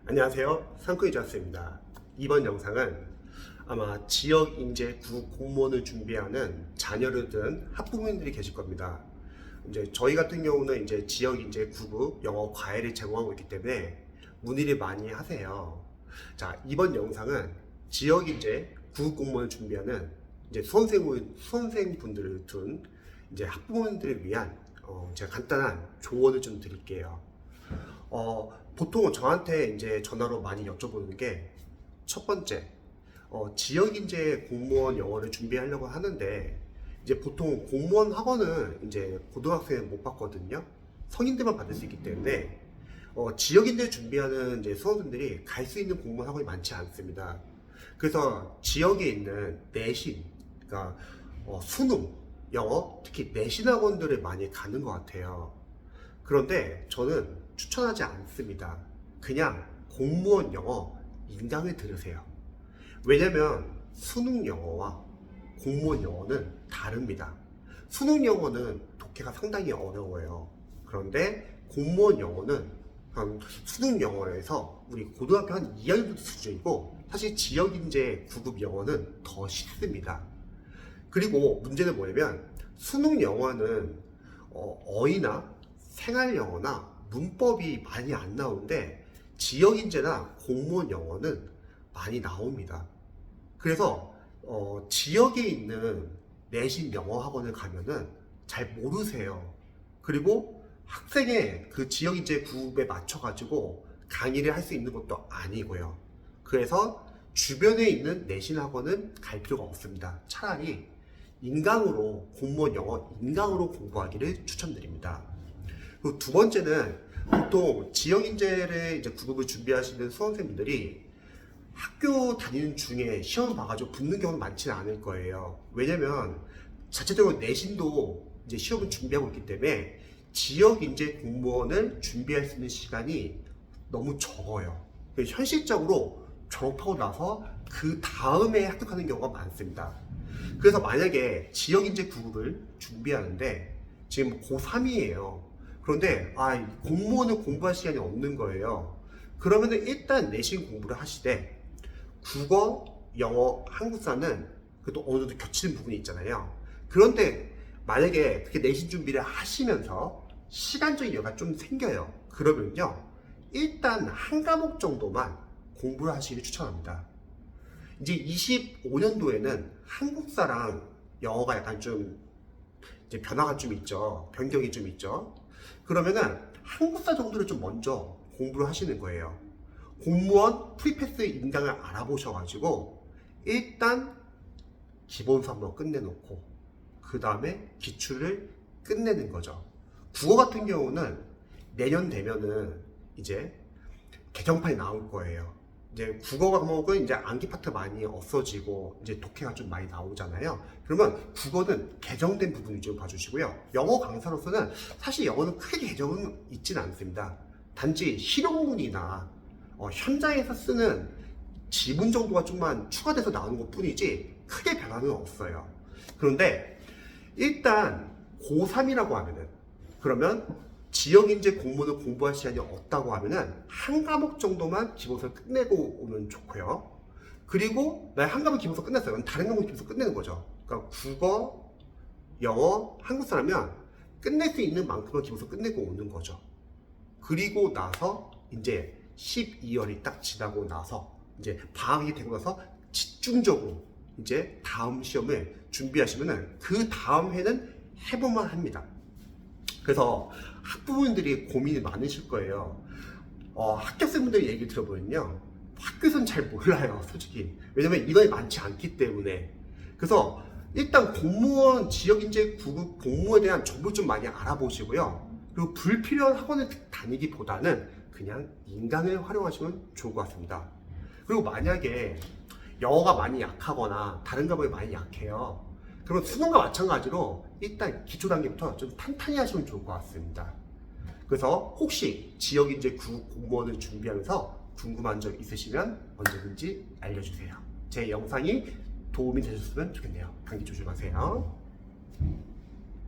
안녕하세요. 상크이자스입니다. 이번 영상은 아마 지역인재 구급 공무원을 준비하는 자녀를 둔 학부모님들이 계실 겁니다. 이제 저희 같은 경우는 이제 지역인재 구급 영어 과외를 제공하고 있기 때문에 문의를 많이 하세요. 자, 이번 영상은 지역인재 구급 공무원을 준비하는 이제 수험생분들을 둔 이제 학부모님들을 위한 제가 간단한 조언을 좀 드릴게요. 보통은 저한테 이제 전화로 많이 여쭤보는 게 첫 번째, 지역인재 공무원 영어를 준비하려고 하는데 이제 보통 공무원 학원은 이제 고등학생은 못 받거든요. 성인들만 받을 수 있기 때문에 지역인재 준비하는 이제 수험생들이 갈 수 있는 공무원 학원이 많지 않습니다. 그래서 지역에 있는 내신, 그러니까 수능, 영어, 특히 내신 학원들을 많이 가는 것 같아요. 그런데 저는 추천하지 않습니다. 그냥 공무원 영어 인강을 들으세요. 왜냐면 수능 영어와 공무원 영어는 다릅니다. 수능 영어는 독해가 상당히 어려워요. 그런데 공무원 영어는 한 수능 영어에서 우리 고등학교 한 2학년 수준이고 사실 지역인재 9급 영어는 더 쉽습니다. 그리고 문제는 뭐냐면 수능 영어는 어휘나 생활 영어나 문법이 많이 안 나오는데 지역인재나 공무원 영어는 많이 나옵니다. 그래서 지역에 있는 내신 영어 학원을 가면은 잘 모르세요. 그리고 학생의 그 지역인재 그룹에 맞춰가지고 강의를 할 수 있는 것도 아니고요. 그래서 주변에 있는 내신 학원은 갈 필요가 없습니다. 차라리 인강으로 공무원 영어 인강으로 공부하기를 추천드립니다. 그리고 두 번째는 보통 지역인재를 이제 구급을 준비하시는 수험생분들이 학교 다니는 중에 시험 봐가지고 붙는 경우는 많지는 않을 거예요. 왜냐면 자체적으로 내신도 이제 시험을 준비하고 있기 때문에 지역인재 공무원을 준비할 수 있는 시간이 너무 적어요. 현실적으로 졸업하고 나서 그 다음에 합격하는 경우가 많습니다. 그래서 만약에 지역인재 구급을 준비하는데 지금 고3이에요. 그런데 공무원을 공부할 시간이 없는 거예요. 그러면은 일단 내신 공부를 하시되 국어, 영어, 한국사는 그래도 어느 정도 겹치는 부분이 있잖아요. 그런데 만약에 그렇게 내신 준비를 하시면서 시간적인 여유가 좀 생겨요. 그러면요 일단 한 과목 정도만 공부를 하시길 추천합니다. 이제 25년도에는 한국사랑 영어가 약간 좀 이제 변화가 좀 있죠. 변경이 좀 있죠. 그러면은 한국사 정도를 좀 먼저 공부를 하시는 거예요. 공무원 프리패스 인강을 알아보셔가지고 일단 기본서 한번 끝내놓고 그 다음에 기출을 끝내는 거죠. 국어 같은 경우는 내년 되면은 이제 개정판이 나올 거예요. 이제 국어 과목은 이제 암기 파트 많이 없어지고 이제 독해가 좀 많이 나오잖아요. 그러면 국어는 개정된 부분 위주로 봐주시고요. 영어 강사로서는 사실 영어는 크게 개정은 있지는 않습니다. 단지 실용문이나 현장에서 쓰는 지문 정도가 좀만 추가돼서 나오는 것 뿐이지 크게 변화는 없어요. 그런데 일단 고3이라고 하면은 그러면 지역인재 공무원을 공부할 시간이 없다고 하면은 한 과목 정도만 기본서 끝내고 오면 좋고요. 그리고 나 한 과목 기본서 끝냈어요. 그럼 다른 과목 기본서 끝내는 거죠. 그러니까 국어, 영어, 한국사라면 끝낼 수 있는 만큼은 기본서 끝내고 오는 거죠. 그리고 나서 이제 12월이 딱 지나고 나서 이제 방학이 되고 나서 집중적으로 이제 다음 시험을 준비하시면은 그 다음 해는 해볼만 합니다. 그래서 학부모님들이 고민이 많으실 거예요. 합격생분들 얘기 들어보면요. 학교에서는 잘 몰라요, 솔직히. 왜냐면 인원이 많지 않기 때문에. 그래서 일단 공무원, 지역인재 구급 공무원에 대한 정보를 좀 많이 알아보시고요. 그리고 불필요한 학원을 다니기보다는 그냥 인강을 활용하시면 좋을 것 같습니다. 그리고 만약에 영어가 많이 약하거나 다른 과목이 많이 약해요. 그러면 수능과 마찬가지로 일단 기초 단계부터 좀 탄탄히 하시면 좋을 것 같습니다. 그래서 혹시 지역인재 공무원을 준비하면서 궁금한 점 있으시면 언제든지 알려주세요. 제 영상이 도움이 되셨으면 좋겠네요. 감기 조심하세요.